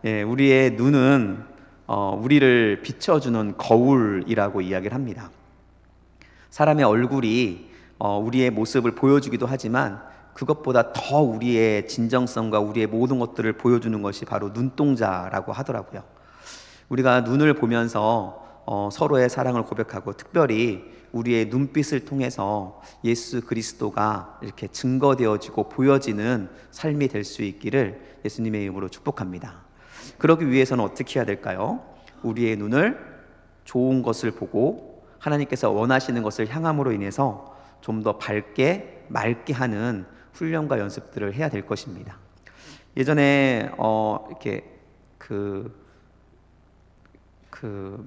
우리의 눈은 우리를 비춰주는 거울이라고 이야기를 합니다. 사람의 얼굴이 우리의 모습을 보여주기도 하지만 그것보다 더 우리의 진정성과 우리의 모든 것들을 보여주는 것이 바로 눈동자라고 하더라고요. 우리가 눈을 보면서 서로의 사랑을 고백하고, 특별히 우리의 눈빛을 통해서 예수 그리스도가 이렇게 증거되어지고 보여지는 삶이 될 수 있기를 예수님의 이름으로 축복합니다. 그러기 위해서는 어떻게 해야 될까요? 우리의 눈을 좋은 것을 보고 하나님께서 원하시는 것을 향함으로 인해서 좀 더 밝게 맑게 하는 훈련과 연습들을 해야 될 것입니다. 예전에 이렇게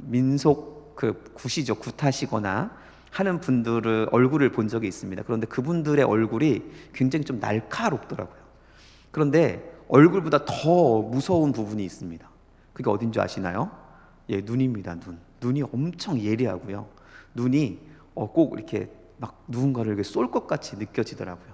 민속 굿이죠, 굿하시거나 하는 분들의 얼굴을 본 적이 있습니다. 그런데 그분들의 얼굴이 굉장히 좀 날카롭더라고요. 그런데 얼굴보다 더 무서운 부분이 있습니다. 그게 어딘 줄 아시나요? 눈입니다. 눈이 엄청 예리하고요. 눈이 꼭 이렇게 막 누군가를 이렇게 쏠 것 같이 느껴지더라고요.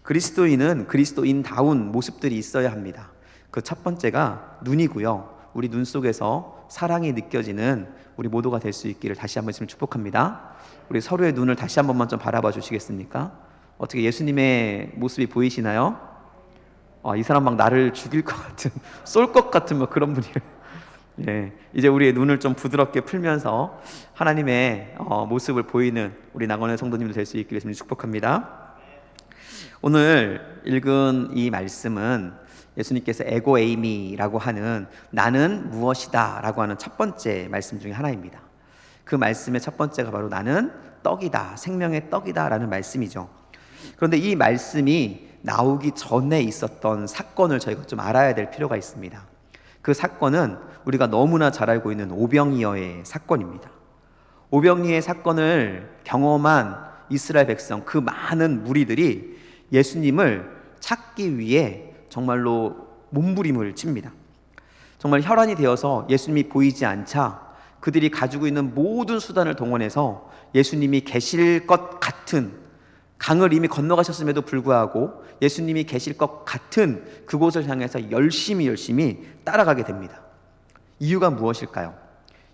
그리스도인은 그리스도인다운 모습들이 있어야 합니다. 그 첫 번째가 눈이고요. 우리 눈 속에서 사랑이 느껴지는 우리 모두가 될 수 있기를 다시 한번 축복합니다. 우리 서로의 눈을 다시 한 번만 좀 바라봐 주시겠습니까? 어떻게 예수님의 모습이 보이시나요? 이 사람 막 나를 죽일 것 같은, 쏠 것 같은 그런 분이에요. 이제 우리의 눈을 좀 부드럽게 풀면서 하나님의 모습을 보이는 우리 낙원의 성도님들 될 수 있기를 예수님 축복합니다. 오늘 읽은 이 말씀은 예수님께서 에고 에이미라고 하는 나는 무엇이다 라고 하는 첫 번째 말씀 중에 하나입니다. 그 말씀의 첫 번째가 바로 나는 떡이다, 생명의 떡이다 라는 말씀이죠. 그런데 이 말씀이 나오기 전에 있었던 사건을 저희가 좀 알아야 될 필요가 있습니다. 그 사건은 우리가 너무나 잘 알고 있는 오병이어의 사건입니다. 오병이어의 사건을 경험한 이스라엘 백성, 그 많은 무리들이 예수님을 찾기 위해 정말로 몸부림을 칩니다. 정말 혈안이 되어서 예수님이 보이지 않자 그들이 가지고 있는 모든 수단을 동원해서 예수님이 계실 것 같은, 강을 이미 건너가셨음에도 불구하고 예수님이 계실 것 같은 그곳을 향해서 열심히 따라가게 됩니다. 이유가 무엇일까요?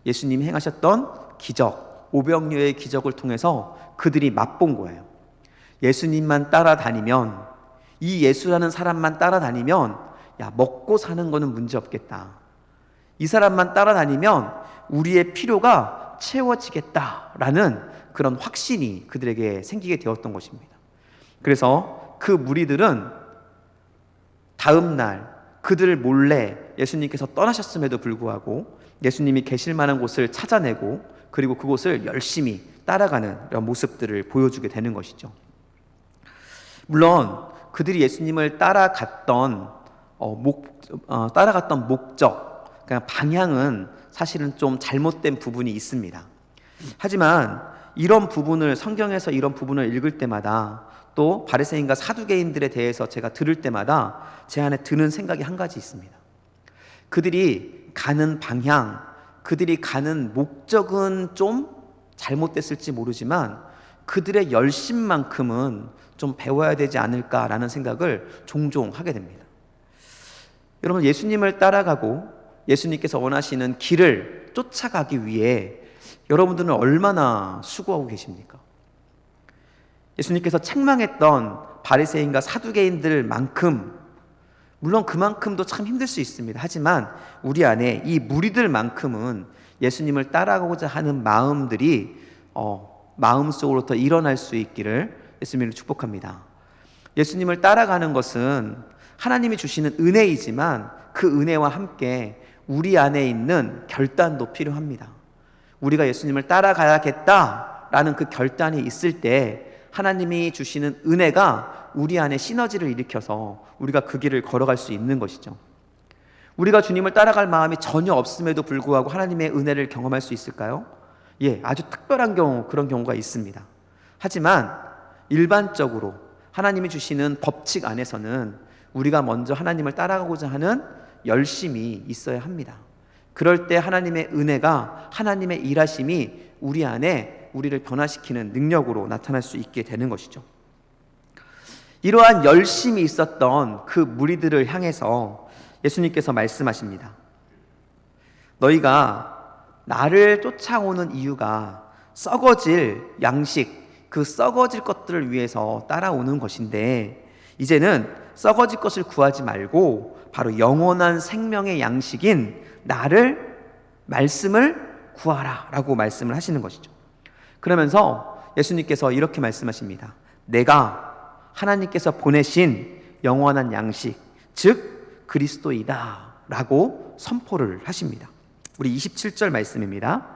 예수님이 행하셨던 기적, 오병이어의 기적을 통해서 그들이 맛본 거예요. 예수님만 따라다니면, 이 예수라는 사람만 따라다니면 먹고 사는 거는 문제 없겠다. 이 사람만 따라다니면 우리의 필요가 채워지겠다라는 그런 확신이 그들에게 생기게 되었던 것입니다. 그래서 그 무리들은 다음 날 그들을 몰래 예수님께서 떠나셨음에도 불구하고 예수님이 계실 만한 곳을 찾아내고 그리고 그곳을 열심히 따라가는 이런 모습들을 보여주게 되는 것이죠. 물론 그들이 예수님을 따라갔던 목적, 그러니까 방향은 사실은 좀 잘못된 부분이 있습니다. 하지만 이런 부분을, 성경에서 이런 부분을 읽을 때마다, 또 바리새인과 사두개인들에 대해서 제가 들을 때마다 제 안에 드는 생각이 한 가지 있습니다. 그들이 가는 방향, 그들이 가는 목적은 좀 잘못됐을지 모르지만 그들의 열심만큼은 좀 배워야 되지 않을까라는 생각을 종종 하게 됩니다. 여러분, 예수님을 따라가고 예수님께서 원하시는 길을 쫓아가기 위해 여러분들은 얼마나 수고하고 계십니까? 예수님께서 책망했던 바리새인과 사두개인들만큼, 물론 그만큼도 참 힘들 수 있습니다. 하지만 우리 안에 이 무리들만큼은 예수님을 따라가고자 하는 마음들이 마음속으로부터 일어날 수 있기를 예수님을 축복합니다. 예수님을 따라가는 것은 하나님이 주시는 은혜이지만 그 은혜와 함께 우리 안에 있는 결단도 필요합니다. 우리가 예수님을 따라가야겠다라는 그 결단이 있을 때 하나님이 주시는 은혜가 우리 안에 시너지를 일으켜서 우리가 그 길을 걸어갈 수 있는 것이죠. 우리가 주님을 따라갈 마음이 전혀 없음에도 불구하고 하나님의 은혜를 경험할 수 있을까요? 아주 특별한 경우, 그런 경우가 있습니다. 하지만 일반적으로 하나님이 주시는 법칙 안에서는 우리가 먼저 하나님을 따라가고자 하는 열심이 있어야 합니다. 그럴 때 하나님의 은혜가, 하나님의 일하심이 우리 안에 우리를 변화시키는 능력으로 나타날 수 있게 되는 것이죠. 이러한 열심이 있었던 그 무리들을 향해서 예수님께서 말씀하십니다. 너희가 나를 쫓아오는 이유가 썩어질 양식, 그 썩어질 것들을 위해서 따라오는 것인데, 이제는 썩어질 것을 구하지 말고 바로 영원한 생명의 양식인 나를, 말씀을 구하라 라고 말씀을 하시는 것이죠. 그러면서 예수님께서 이렇게 말씀하십니다. 내가 하나님께서 보내신 영원한 양식, 즉 그리스도이다 라고 선포를 하십니다. 우리 27절 말씀입니다.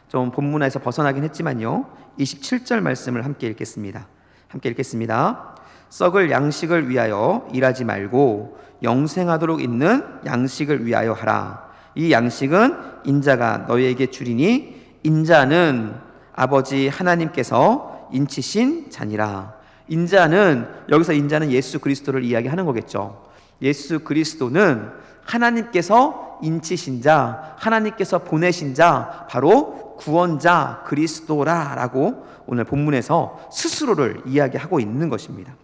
좀 본문에서 벗어나긴 했지만요, 27절 말씀을 함께 읽겠습니다. 함께 읽겠습니다. 썩을 양식을 위하여 일하지 말고 영생하도록 있는 양식을 위하여 하라. 이 양식은 인자가 너희에게 주리니 인자는 아버지 하나님께서 인치신 자니라. 인자는, 여기서 인자는 예수 그리스도를 이야기하는 거겠죠. 예수 그리스도는 하나님께서 인치신 자, 하나님께서 보내신 자, 바로 구원자 그리스도라라고 오늘 본문에서 스스로를 이야기하고 있는 것입니다.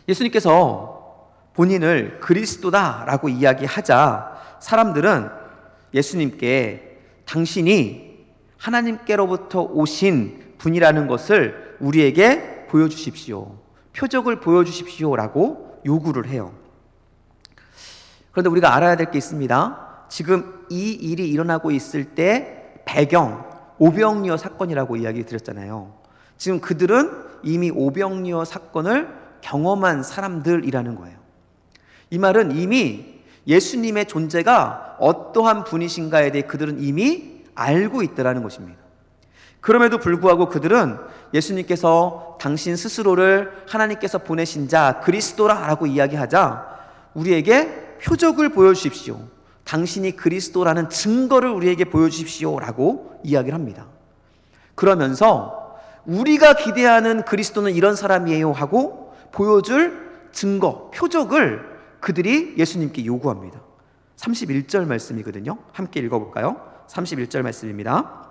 예수님께서 본인을 그리스도다라고 이야기하자 사람들은 예수님께 당신이 하나님께로부터 오신 분이라는 것을 우리에게 보여주십시오, 표적을 보여주십시오 라고 요구를 해요. 그런데 우리가 알아야 될 게 있습니다. 지금 이 일이 일어나고 있을 때 배경, 오병이어 사건이라고 이야기 드렸잖아요. 지금 그들은 이미 오병이어 사건을 경험한 사람들이라는 거예요. 이 말은 이미 예수님의 존재가 어떠한 분이신가에 대해 그들은 이미 알고 있다는 것입니다. 그럼에도 불구하고 그들은 예수님께서 당신 스스로를 하나님께서 보내신 자 그리스도라고 이야기하자 우리에게 표적을 보여주십시오, 당신이 그리스도라는 증거를 우리에게 보여주십시오 라고 이야기를 합니다. 그러면서 우리가 기대하는 그리스도는 이런 사람이에요 하고 보여줄 증거, 표적을 그들이 예수님께 요구합니다. 31절 말씀이거든요. 함께 읽어볼까요? 31절 말씀입니다.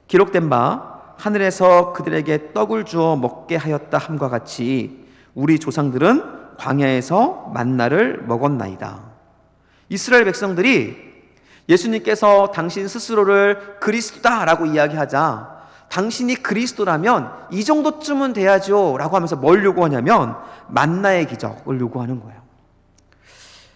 기록된 바 하늘에서 그들에게 떡을 주어 먹게 하였다 함과 같이 우리 조상들은 광야에서 만나를 먹었나이다. 이스라엘 백성들이 예수님께서 당신 스스로를 그리스도다라고 이야기하자 당신이 그리스도라면 이 정도쯤은 돼야죠 라고 하면서 뭘 요구하냐면 만나의 기적을 요구하는 거예요.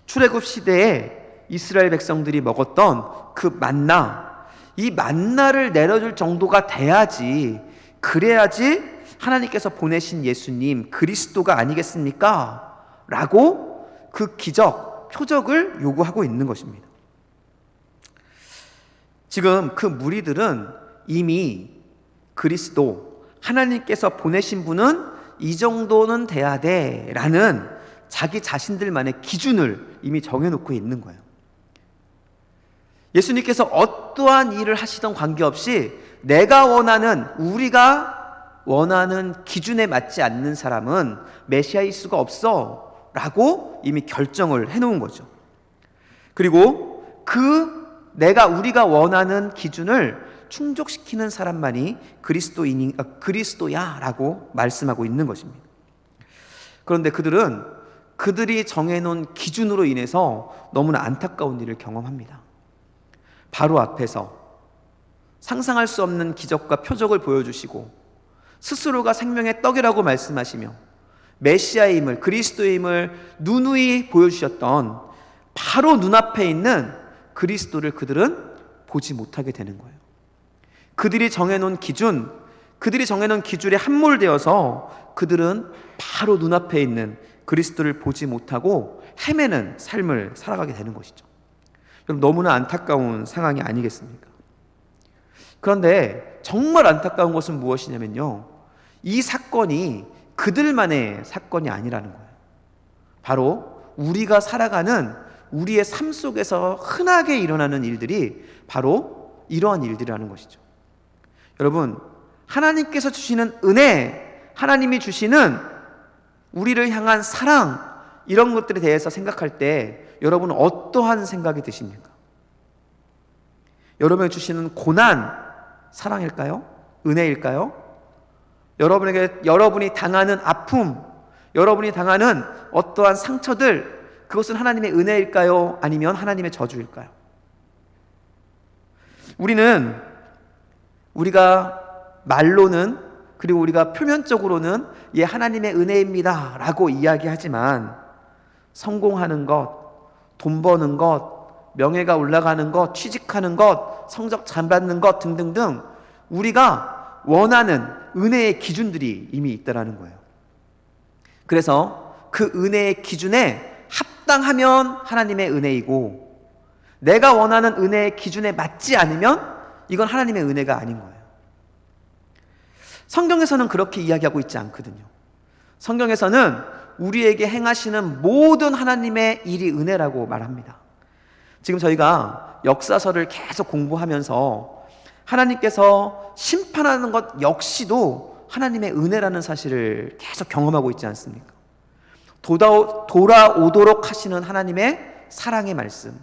출애굽 시대에 이스라엘 백성들이 먹었던 그 만나, 이 만나를 내려줄 정도가 돼야지, 그래야지 하나님께서 보내신 예수님 그리스도가 아니겠습니까? 라고 그 기적, 표적을 요구하고 있는 것입니다. 지금 그 무리들은 이미 그리스도, 하나님께서 보내신 분은 이 정도는 돼야 돼 라는 자기 자신들만의 기준을 이미 정해놓고 있는 거예요. 예수님께서 어떠한 일을 하시던 관계없이 내가 원하는, 우리가 원하는 기준에 맞지 않는 사람은 메시아일 수가 없어 라고 이미 결정을 해놓은 거죠. 그리고 우리가 원하는 기준을 충족시키는 사람만이 그리스도야 라고 말씀하고 있는 것입니다. 그런데 그들은 그들이 정해놓은 기준으로 인해서 너무나 안타까운 일을 경험합니다. 바로 앞에서 상상할 수 없는 기적과 표적을 보여주시고 스스로가 생명의 떡이라고 말씀하시며 메시아의 힘을, 그리스도의 힘을 누누이 보여주셨던 바로 눈앞에 있는 그리스도를 그들은 보지 못하게 되는 거예요. 그들이 정해놓은 기준에 함몰되어서 그들은 바로 눈앞에 있는 그리스도를 보지 못하고 헤매는 삶을 살아가게 되는 것이죠. 여러분, 너무나 안타까운 상황이 아니겠습니까? 그런데 정말 안타까운 것은 무엇이냐면요, 이 사건이 그들만의 사건이 아니라는 거예요. 바로 우리가 살아가는 우리의 삶 속에서 흔하게 일어나는 일들이 바로 이러한 일들이라는 것이죠. 여러분, 하나님께서 주시는 은혜, 하나님이 주시는 우리를 향한 사랑, 이런 것들에 대해서 생각할 때 여러분은 어떠한 생각이 드십니까? 여러분이 주시는 고난, 사랑일까요? 은혜일까요? 여러분이 당하는 아픔, 여러분이 당하는 어떠한 상처들, 그것은 하나님의 은혜일까요? 아니면 하나님의 저주일까요? 우리가 말로는, 그리고 우리가 표면적으로는 예, 하나님의 은혜입니다 라고 이야기하지만, 성공하는 것, 돈 버는 것, 명예가 올라가는 것, 취직하는 것, 성적 잘 받는 것 등등등 우리가 원하는 은혜의 기준들이 이미 있다라는 거예요. 그래서 그 은혜의 기준에 합당하면 하나님의 은혜이고, 내가 원하는 은혜의 기준에 맞지 않으면 이건 하나님의 은혜가 아닌 거예요. 성경에서는 그렇게 이야기하고 있지 않거든요. 성경에서는 우리에게 행하시는 모든 하나님의 일이 은혜라고 말합니다. 지금 저희가 역사서를 계속 공부하면서 하나님께서 심판하는 것 역시도 하나님의 은혜라는 사실을 계속 경험하고 있지 않습니까? 돌아오도록 하시는 하나님의 사랑의 말씀.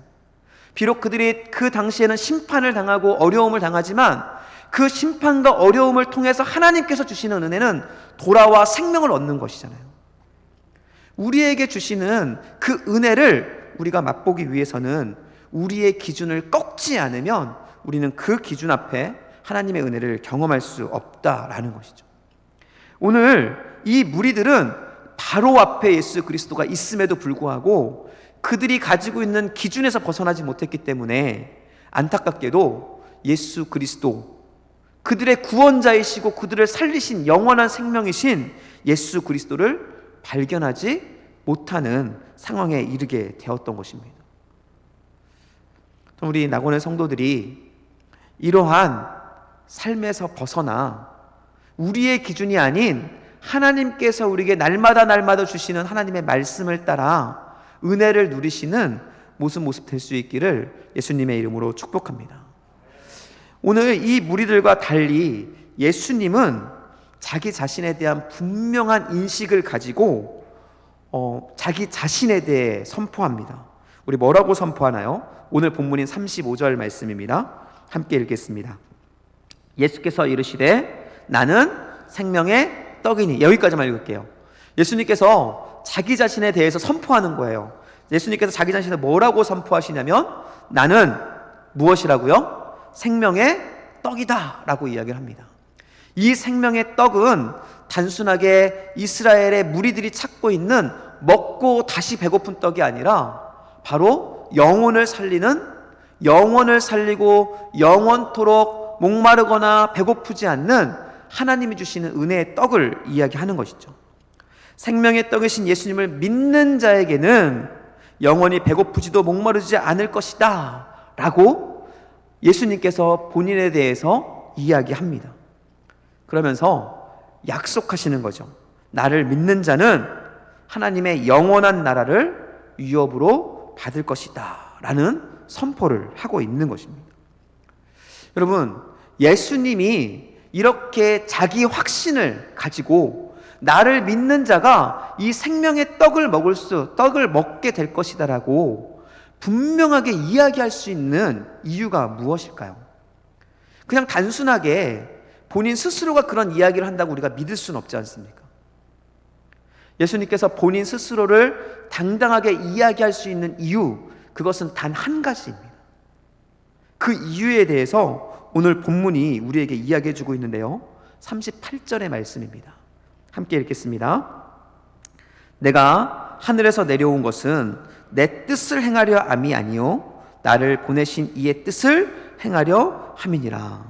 비록 그들이 그 당시에는 심판을 당하고 어려움을 당하지만 그 심판과 어려움을 통해서 하나님께서 주시는 은혜는 돌아와 생명을 얻는 것이잖아요. 우리에게 주시는 그 은혜를 우리가 맛보기 위해서는 우리의 기준을 꺾지 않으면 우리는 그 기준 앞에 하나님의 은혜를 경험할 수 없다라는 것이죠. 오늘 이 무리들은 바로 앞에 예수 그리스도가 있음에도 불구하고 그들이 가지고 있는 기준에서 벗어나지 못했기 때문에 안타깝게도 예수 그리스도, 그들의 구원자이시고 그들을 살리신 영원한 생명이신 예수 그리스도를 발견하지 못하는 상황에 이르게 되었던 것입니다. 우리 낙원의 성도들이 이러한 삶에서 벗어나 우리의 기준이 아닌 하나님께서 우리에게 날마다 주시는 하나님의 말씀을 따라 은혜를 누리시는 모습 될 수 있기를 예수님의 이름으로 축복합니다. 오늘 이 무리들과 달리 예수님은 자기 자신에 대한 분명한 인식을 가지고 자기 자신에 대해 선포합니다. 우리 뭐라고 선포하나요? 오늘 본문인 35절 말씀입니다. 함께 읽겠습니다. 예수께서 이르시되 나는 생명의 떡이니. 여기까지만 읽을게요. 예수님께서 자기 자신에 대해서 선포하는 거예요. 예수님께서 자기 자신을 뭐라고 선포하시냐면 나는 무엇이라고요? 생명의 떡이다 라고 이야기를 합니다. 이 생명의 떡은 단순하게 이스라엘의 무리들이 찾고 있는 먹고 다시 배고픈 떡이 아니라 바로 영혼을 살리고 영원토록 목마르거나 배고프지 않는 하나님이 주시는 은혜의 떡을 이야기하는 것이죠. 생명의 떡이신 예수님을 믿는 자에게는 영원히 배고프지도 목마르지 않을 것이다 라고 예수님께서 본인에 대해서 이야기합니다. 그러면서 약속하시는 거죠. 나를 믿는 자는 하나님의 영원한 나라를 유업으로 받을 것이다 라는 선포를 하고 있는 것입니다. 여러분, 예수님이 이렇게 자기 확신을 가지고 나를 믿는 자가 이 생명의 떡을 먹게 될 것이다라고 분명하게 이야기할 수 있는 이유가 무엇일까요? 그냥 단순하게 본인 스스로가 그런 이야기를 한다고 우리가 믿을 수는 없지 않습니까? 예수님께서 본인 스스로를 당당하게 이야기할 수 있는 이유, 그것은 단 한 가지입니다. 그 이유에 대해서 오늘 본문이 우리에게 이야기해 주고 있는데요, 38절의 말씀입니다. 함께 읽겠습니다. 내가 하늘에서 내려온 것은 내 뜻을 행하려 함이 아니요 나를 보내신 이의 뜻을 행하려 함이니라.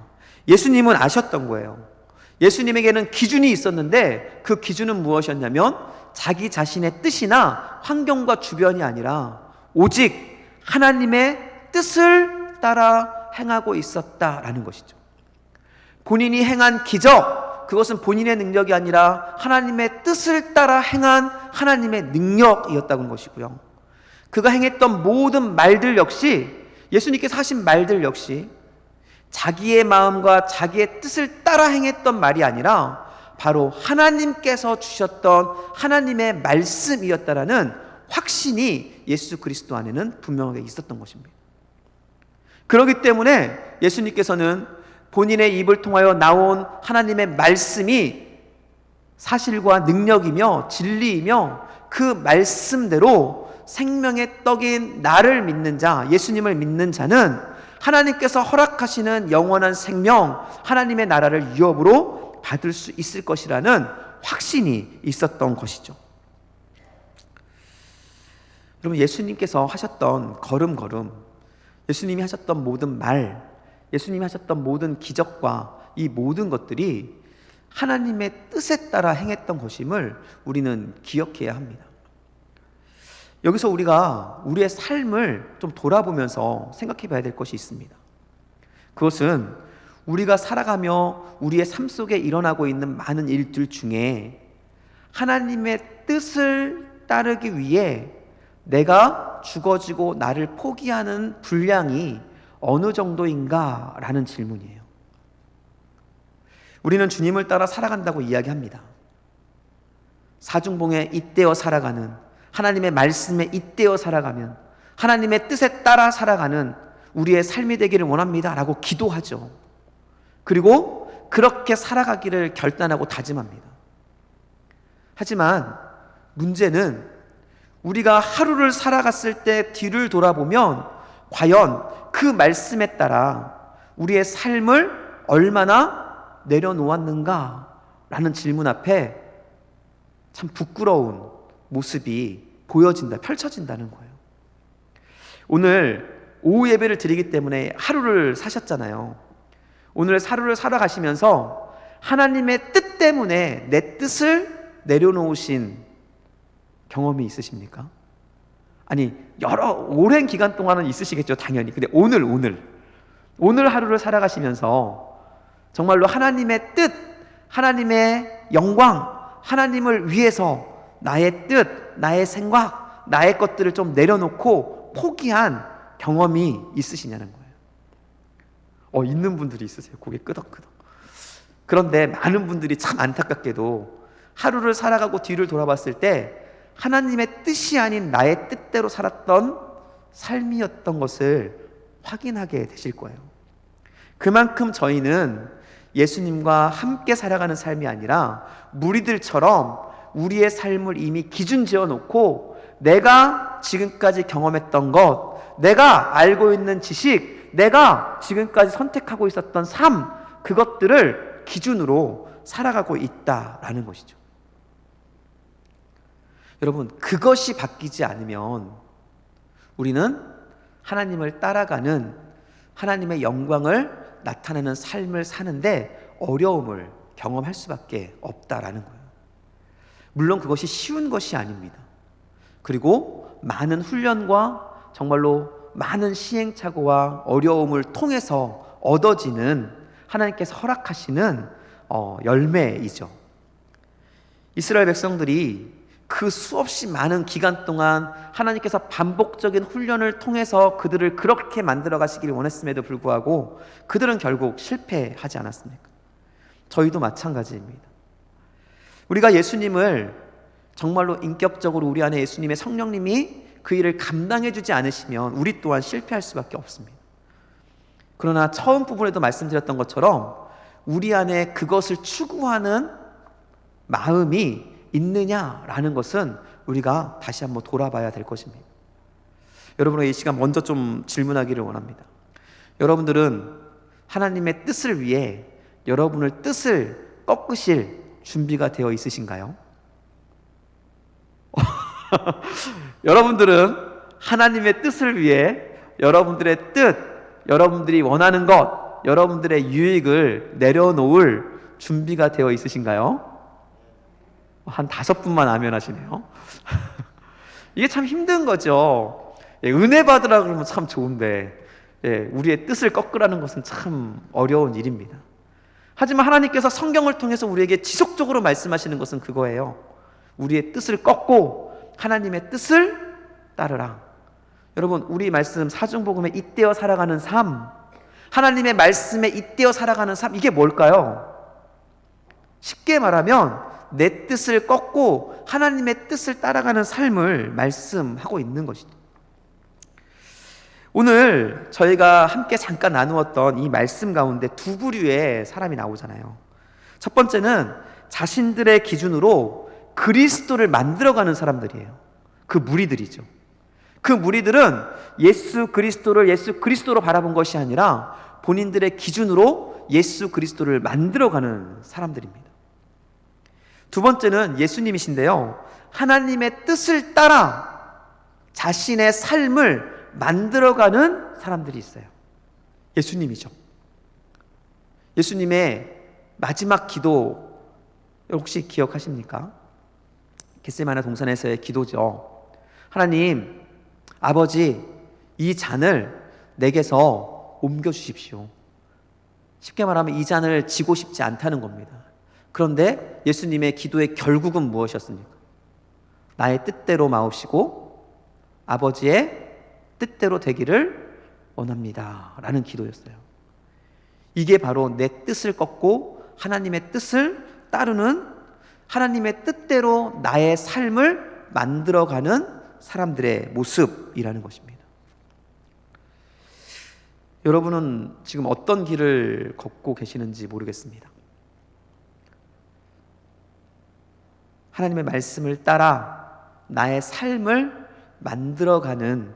예수님은 아셨던 거예요. 예수님에게는 기준이 있었는데 그 기준은 무엇이었냐면 자기 자신의 뜻이나 환경과 주변이 아니라 오직 하나님의 뜻을 따라 행하고 있었다라는 것이죠. 본인이 행한 기적, 그것은 본인의 능력이 아니라 하나님의 뜻을 따라 행한 하나님의 능력이었다는 것이고요. 그가 행했던 모든 말들 역시, 예수님께서 하신 말들 역시 자기의 마음과 자기의 뜻을 따라 행했던 말이 아니라 바로 하나님께서 주셨던 하나님의 말씀이었다라는 확신이 예수 그리스도 안에는 분명하게 있었던 것입니다. 그렇기 때문에 예수님께서는 본인의 입을 통하여 나온 하나님의 말씀이 사실과 능력이며 진리이며 그 말씀대로 생명의 떡인 나를 믿는 자, 예수님을 믿는 자는 하나님께서 허락하시는 영원한 생명, 하나님의 나라를 유업으로 받을 수 있을 것이라는 확신이 있었던 것이죠. 여러분, 예수님께서 하셨던 걸음걸음, 예수님이 하셨던 모든 말, 예수님이 하셨던 모든 기적과 이 모든 것들이 하나님의 뜻에 따라 행했던 것임을 우리는 기억해야 합니다. 여기서 우리가 우리의 삶을 좀 돌아보면서 생각해 봐야 될 것이 있습니다. 그것은 우리가 살아가며 우리의 삶 속에 일어나고 있는 많은 일들 중에 하나님의 뜻을 따르기 위해 내가 죽어지고 나를 포기하는 분량이 어느 정도인가 라는 질문이에요. 우리는 주님을 따라 살아간다고 이야기합니다. 사중봉에 잇대어 살아가는, 하나님의 말씀에 잇대어 살아가면 하나님의 뜻에 따라 살아가는 우리의 삶이 되기를 원합니다 라고 기도하죠. 그리고 그렇게 살아가기를 결단하고 다짐합니다. 하지만 문제는 우리가 하루를 살아갔을 때 뒤를 돌아보면 과연 그 말씀에 따라 우리의 삶을 얼마나 내려놓았는가 라는 질문 앞에 참 부끄러운 모습이 보여진다, 펼쳐진다는 거예요. 오늘 오후 예배를 드리기 때문에 하루를 사셨잖아요. 오늘 하루를 살아가시면서 하나님의 뜻 때문에 내 뜻을 내려놓으신 경험이 있으십니까? 아니, 여러 오랜 기간 동안은 있으시겠죠, 당연히. 근데 오늘 하루를 살아가시면서 정말로 하나님의 뜻, 하나님의 영광, 하나님을 위해서 나의 뜻, 나의 생각, 나의 것들을 좀 내려놓고 포기한 경험이 있으시냐는 거예요. 있는 분들이 있으세요. 고개 끄덕끄덕. 그런데 많은 분들이 참 안타깝게도 하루를 살아가고 뒤를 돌아봤을 때 하나님의 뜻이 아닌 나의 뜻대로 살았던 삶이었던 것을 확인하게 되실 거예요. 그만큼 저희는 예수님과 함께 살아가는 삶이 아니라 무리들처럼 우리의 삶을 이미 기준 지어놓고 내가 지금까지 경험했던 것, 내가 알고 있는 지식, 내가 지금까지 선택하고 있었던 삶, 그것들을 기준으로 살아가고 있다라는 것이죠. 여러분, 그것이 바뀌지 않으면 우리는 하나님을 따라가는, 하나님의 영광을 나타내는 삶을 사는데 어려움을 경험할 수밖에 없다라는 거예요. 물론 그것이 쉬운 것이 아닙니다. 그리고 많은 훈련과 정말로 많은 시행착오와 어려움을 통해서 얻어지는 하나님께서 허락하시는 열매이죠. 이스라엘 백성들이 그 수없이 많은 기간 동안 하나님께서 반복적인 훈련을 통해서 그들을 그렇게 만들어 가시기를 원했음에도 불구하고 그들은 결국 실패하지 않았습니까? 저희도 마찬가지입니다. 우리가 예수님을 정말로 인격적으로 우리 안에 예수님의 성령님이 그 일을 감당해 주지 않으시면 우리 또한 실패할 수밖에 없습니다. 그러나 처음 부분에도 말씀드렸던 것처럼 우리 안에 그것을 추구하는 마음이 있느냐라는 것은 우리가 다시 한번 돌아봐야 될 것입니다. 여러분의 이 시간 먼저 좀 질문하기를 원합니다. 여러분들은 하나님의 뜻을 위해 여러분의 뜻을 꺾으실 준비가 되어 있으신가요? 여러분들은 하나님의 뜻을 위해 여러분들의 뜻, 여러분들이 원하는 것, 여러분들의 유익을 내려놓을 준비가 되어 있으신가요? 한 5분만 아멘하시네요. 이게 참 힘든 거죠. 은혜 받으라 그러면 참 좋은데 우리의 뜻을 꺾으라는 것은 참 어려운 일입니다. 하지만 하나님께서 성경을 통해서 우리에게 지속적으로 말씀하시는 것은 그거예요. 우리의 뜻을 꺾고 하나님의 뜻을 따르라. 여러분, 우리 말씀 사중복음에 잇대어 살아가는 삶, 하나님의 말씀에 잇대어 살아가는 삶, 이게 뭘까요? 쉽게 말하면 내 뜻을 꺾고 하나님의 뜻을 따라가는 삶을 말씀하고 있는 것이죠. 오늘 저희가 함께 잠깐 나누었던 이 말씀 가운데 두 부류의 사람이 나오잖아요. 첫 번째는 자신들의 기준으로 그리스도를 만들어가는 사람들이에요. 그 무리들이죠. 그 무리들은 예수 그리스도로 바라본 것이 아니라 본인들의 기준으로 예수 그리스도를 만들어가는 사람들입니다. 두 번째는 예수님이신데요, 하나님의 뜻을 따라 자신의 삶을 만들어가는 사람들이 있어요. 예수님이죠. 예수님의 마지막 기도 혹시 기억하십니까? 겟세마네 동산에서의 기도죠. 하나님, 아버지, 이 잔을 내게서 옮겨주십시오. 쉽게 말하면 이 잔을 지고 싶지 않다는 겁니다. 그런데 예수님의 기도의 결국은 무엇이었습니까? 나의 뜻대로 마옵시고 아버지의 뜻대로 되기를 원합니다 라는 기도였어요. 이게 바로 내 뜻을 꺾고 하나님의 뜻을 따르는, 하나님의 뜻대로 나의 삶을 만들어가는 사람들의 모습이라는 것입니다. 여러분은 지금 어떤 길을 걷고 계시는지 모르겠습니다. 하나님의 말씀을 따라 나의 삶을 만들어가는,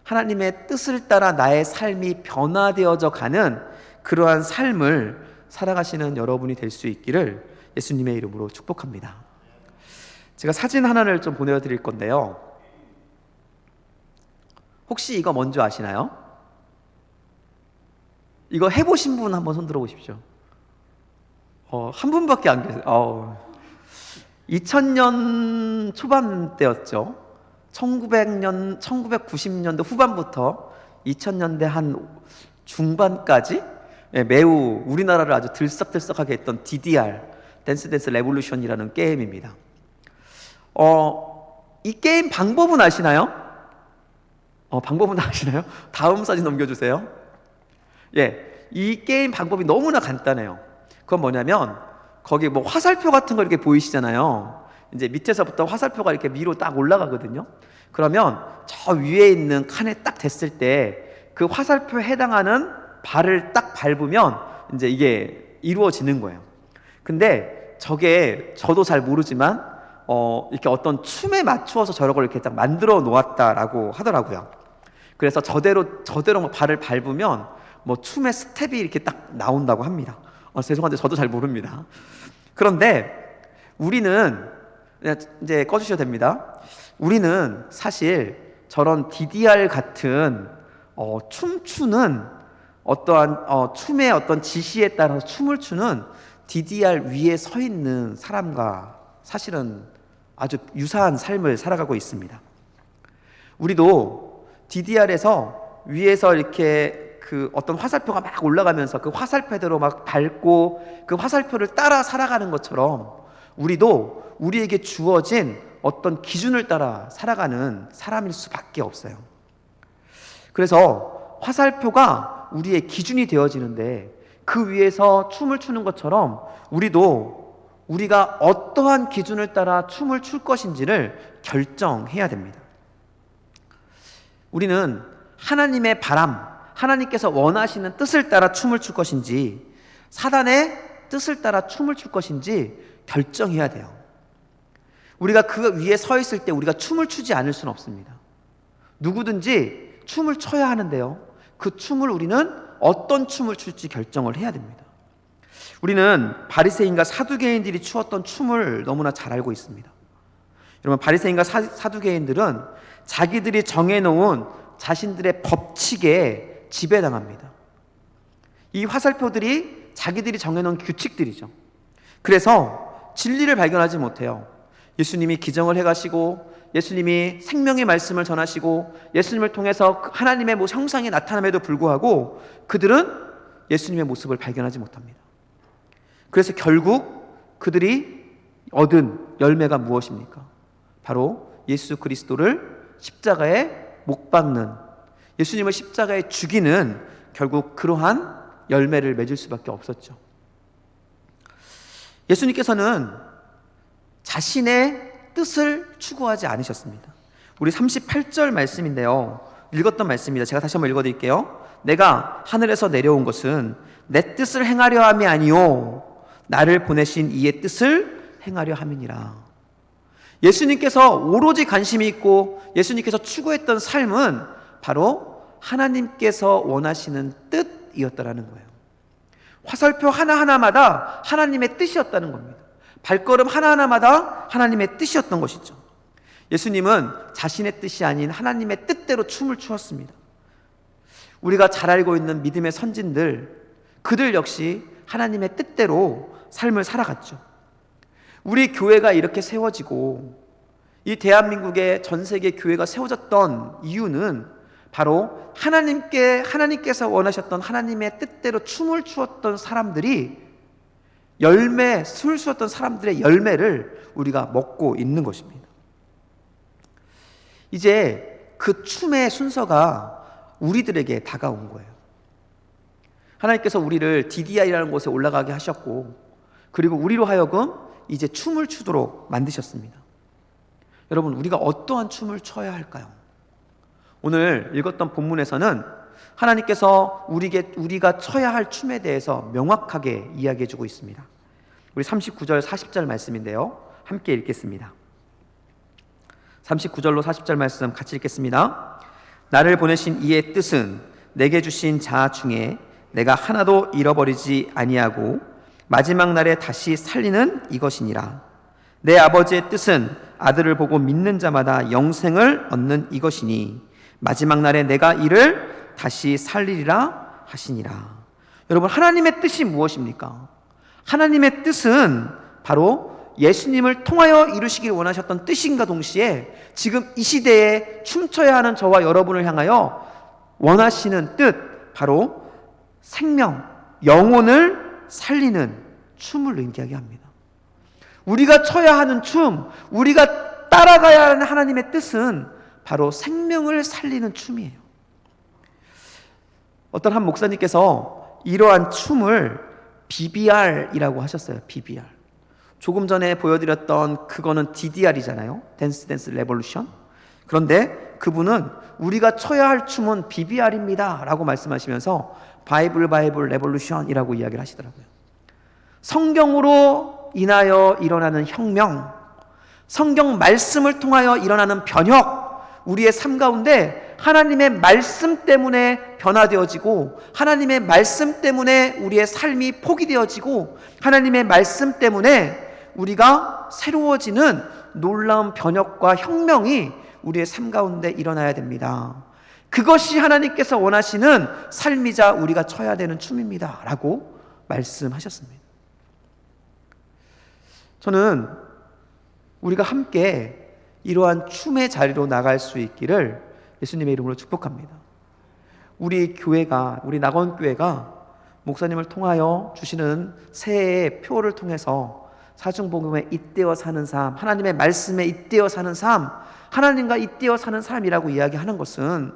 하나님의 뜻을 따라 나의 삶이 변화되어져 가는 그러한 삶을 살아가시는 여러분이 될 수 있기를 예수님의 이름으로 축복합니다. 제가 사진 하나를 좀 보내드릴 건데요, 혹시 이거 뭔지 아시나요? 이거 해보신 분 한번 손 들어보십시오. 한 분밖에 안 계세요. 2000년 초반 때였죠. 1990년대 후반부터 2000년대 한 중반까지 매우 우리나라를 아주 들썩들썩하게 했던 DDR, 댄스 레볼루션이라는 게임입니다. 이 게임 방법은 아시나요? 방법은 아시나요? 다음 사진 넘겨주세요. 이 게임 방법이 너무나 간단해요. 그건 뭐냐면, 거기 뭐 화살표 같은 거 이렇게 보이시잖아요. 이제 밑에서부터 화살표가 이렇게 위로 딱 올라가거든요. 그러면 저 위에 있는 칸에 딱 됐을 때 그 화살표에 해당하는 발을 딱 밟으면 이제 이게 이루어지는 거예요. 근데 저게 저도 잘 모르지만 이렇게 어떤 춤에 맞추어서 저런 걸 이렇게 딱 만들어 놓았다라고 하더라고요. 그래서 저대로 발을 밟으면 뭐 춤의 스텝이 이렇게 딱 나온다고 합니다. 죄송한데 저도 잘 모릅니다. 그런데 우리는, 이제 꺼주셔도 됩니다. 우리는 사실 저런 DDR 같은 춤추는 어떠한 춤의 어떤 지시에 따라서 춤을 추는 DDR 위에 서 있는 사람과 사실은 아주 유사한 삶을 살아가고 있습니다. 우리도 DDR에서 위에서 이렇게 그 어떤 화살표가 막 올라가면서 그 화살표대로 막 밟고 그 화살표를 따라 살아가는 것처럼 우리도 우리에게 주어진 어떤 기준을 따라 살아가는 사람일 수밖에 없어요. 그래서 화살표가 우리의 기준이 되어지는데 그 위에서 춤을 추는 것처럼 우리도 우리가 어떠한 기준을 따라 춤을 출 것인지를 결정해야 됩니다. 우리는 하나님의 바람, 하나님께서 원하시는 뜻을 따라 춤을 출 것인지 사단의 뜻을 따라 춤을 출 것인지 결정해야 돼요. 우리가 그 위에 서 있을 때 우리가 춤을 추지 않을 수는 없습니다. 누구든지 춤을 춰야 하는데요, 그 춤을 우리는 어떤 춤을 출지 결정을 해야 됩니다. 우리는 바리새인과 사두개인들이 추었던 춤을 너무나 잘 알고 있습니다. 여러분, 바리새인과 사두개인들은 자기들이 정해놓은 자신들의 법칙에 지배당합니다. 이 화살표들이 자기들이 정해놓은 규칙들이죠. 그래서 진리를 발견하지 못해요. 예수님이 기정을 해가시고 예수님이 생명의 말씀을 전하시고 예수님을 통해서 하나님의 형상이 나타남에도 불구하고 그들은 예수님의 모습을 발견하지 못합니다. 그래서 결국 그들이 얻은 열매가 무엇입니까? 바로 예수 그리스도를 십자가에 못 박는, 예수님을 십자가에 죽이는, 결국 그러한 열매를 맺을 수밖에 없었죠. 예수님께서는 자신의 뜻을 추구하지 않으셨습니다. 우리 38절 말씀인데요, 읽었던 말씀입니다. 제가 다시 한번 읽어드릴게요. 내가 하늘에서 내려온 것은 내 뜻을 행하려 함이 아니요 나를 보내신 이의 뜻을 행하려 함이니라. 예수님께서 오로지 관심이 있고 예수님께서 추구했던 삶은 바로 하나님께서 원하시는 뜻이었다라는 거예요. 화살표 하나하나마다 하나님의 뜻이었다는 겁니다. 발걸음 하나하나마다 하나님의 뜻이었던 것이죠. 예수님은 자신의 뜻이 아닌 하나님의 뜻대로 춤을 추었습니다. 우리가 잘 알고 있는 믿음의 선진들, 그들 역시 하나님의 뜻대로 삶을 살아갔죠. 우리 교회가 이렇게 세워지고 이 대한민국의 전 세계 교회가 세워졌던 이유는 바로 하나님께서 원하셨던 하나님의 뜻대로 춤을 추었던 사람들이 술 수었던 사람들의 열매를 우리가 먹고 있는 것입니다. 이제 그 춤의 순서가 우리들에게 다가온 거예요. 하나님께서 우리를 DDI라는 곳에 올라가게 하셨고, 그리고 우리로 하여금 이제 춤을 추도록 만드셨습니다. 여러분, 우리가 어떠한 춤을 춰야 할까요? 오늘 읽었던 본문에서는 하나님께서 우리가 춰야 할 춤에 대해서 명확하게 이야기해 주고 있습니다. 우리 39절 40절 말씀인데요, 함께 읽겠습니다. 39절로 40절 말씀 같이 읽겠습니다. 나를 보내신 이의 뜻은 내게 주신 자 중에 내가 하나도 잃어버리지 아니하고 마지막 날에 다시 살리는 이것이니라. 내 아버지의 뜻은 아들을 보고 믿는 자마다 영생을 얻는 이것이니 마지막 날에 내가 이를 다시 살리리라 하시니라. 여러분, 하나님의 뜻이 무엇입니까? 하나님의 뜻은 바로 예수님을 통하여 이루시기를 원하셨던 뜻인가 동시에 지금 이 시대에 춤춰야 하는 저와 여러분을 향하여 원하시는 뜻, 바로 생명, 영혼을 살리는 춤을 얘기합니다. 우리가 춰야 하는 춤, 우리가 따라가야 하는 하나님의 뜻은 바로 생명을 살리는 춤이에요. 어떤 한 목사님께서 이러한 춤을 BBR이라고 하셨어요. BBR. 조금 전에 보여드렸던 그거는 DDR이잖아요. 댄스 레볼루션. 그런데 그분은 우리가 춰야 할 춤은 BBR입니다 라고 말씀하시면서 바이블 레볼루션이라고 이야기를 하시더라고요. 성경으로 인하여 일어나는 혁명, 성경 말씀을 통하여 일어나는 변혁, 우리의 삶 가운데 하나님의 말씀 때문에 변화되어지고, 하나님의 말씀 때문에 우리의 삶이 포기되어지고, 하나님의 말씀 때문에 우리가 새로워지는 놀라운 변혁과 혁명이 우리의 삶 가운데 일어나야 됩니다. 그것이 하나님께서 원하시는 삶이자 우리가 춰야 되는 춤입니다 라고 말씀하셨습니다. 저는 우리가 함께 이러한 춤의 자리로 나갈 수 있기를 예수님의 이름으로 축복합니다. 우리 교회가, 우리 낙원교회가 목사님을 통하여 주시는 새해의 표를 통해서 사중복음에 잇대어 사는 삶, 하나님의 말씀에 잇대어 사는 삶, 하나님과 잇대어 사는 삶이라고 이야기하는 것은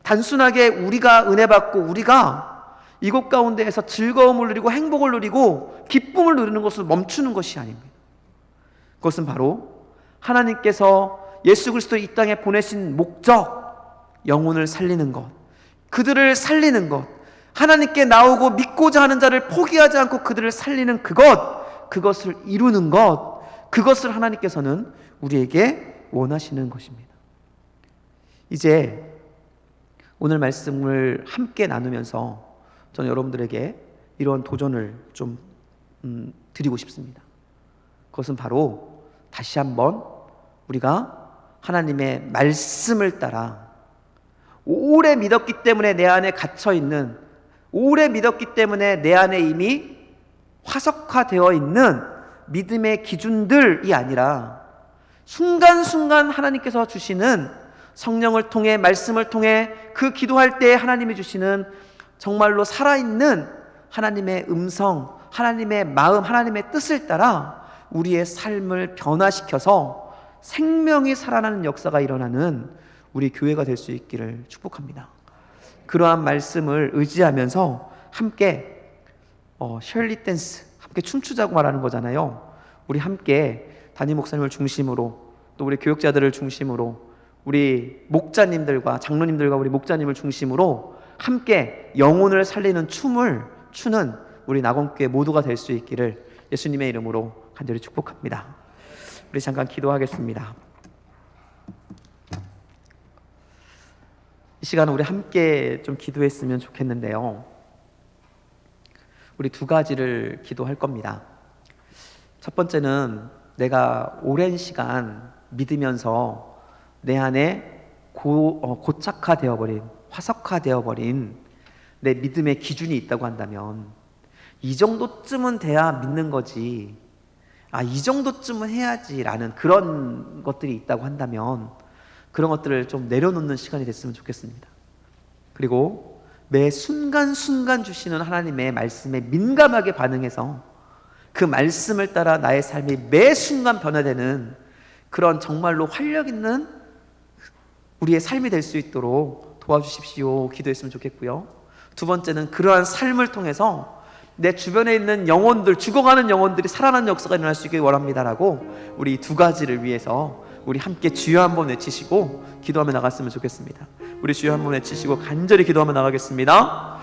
단순하게 우리가 은혜 받고 우리가 이곳 가운데에서 즐거움을 누리고 행복을 누리고 기쁨을 누리는 것을 멈추는 것이 아닙니다. 그것은 바로 하나님께서 예수 그리스도 이 땅에 보내신 목적, 영혼을 살리는 것, 그들을 살리는 것, 하나님께 나오고 믿고자 하는 자를 포기하지 않고 그들을 살리는 그것을 이루는 것, 그것을 하나님께서는 우리에게 원하시는 것입니다. 이제 오늘 말씀을 함께 나누면서 저는 여러분들에게 이런 도전을 좀 드리고 싶습니다. 그것은 바로 다시 한번 우리가 하나님의 말씀을 따라 오래 믿었기 때문에 내 안에 갇혀있는, 오래 믿었기 때문에 내 안에 이미 화석화되어 있는 믿음의 기준들이 아니라 순간순간 하나님께서 주시는 성령을 통해, 말씀을 통해 그 기도할 때 하나님이 주시는 정말로 살아있는 하나님의 음성, 하나님의 마음, 하나님의 뜻을 따라 우리의 삶을 변화시켜서 생명이 살아나는 역사가 일어나는 우리 교회가 될 수 있기를 축복합니다. 그러한 말씀을 의지하면서 함께 셜리 댄스, 함께 춤추자고 말하는 거잖아요. 우리 함께 담임 목사님을 중심으로, 또 우리 교육자들을 중심으로, 우리 목자님들과 장로님들과 우리 목자님을 중심으로 함께 영혼을 살리는 춤을 추는 우리 낙원교회 모두가 될 수 있기를 예수님의 이름으로 간절히 축복합니다. 우리 잠깐 기도하겠습니다. 이 시간은 우리 함께 좀 기도했으면 좋겠는데요. 우리 두 가지를 기도할 겁니다. 첫 번째는 내가 오랜 시간 믿으면서 내 안에 고착화되어버린, 화석화되어버린 내 믿음의 기준이 있다고 한다면 이 정도쯤은 돼야 믿는 거지, 이 정도쯤은 해야지라는 그런 것들이 있다고 한다면 그런 것들을 좀 내려놓는 시간이 됐으면 좋겠습니다. 그리고 매 순간순간 주시는 하나님의 말씀에 민감하게 반응해서 그 말씀을 따라 나의 삶이 매 순간 변화되는 그런 정말로 활력 있는 우리의 삶이 될 수 있도록 도와주십시오 기도했으면 좋겠고요. 두 번째는 그러한 삶을 통해서 내 주변에 있는 영혼들, 죽어가는 영혼들이 살아나는 역사가 일어날 수 있길 원합니다라고 우리 두 가지를 위해서 우리 함께 주여 한번 외치시고 기도하며 나갔으면 좋겠습니다. 우리 주여 한번 외치시고 간절히 기도하며 나가겠습니다.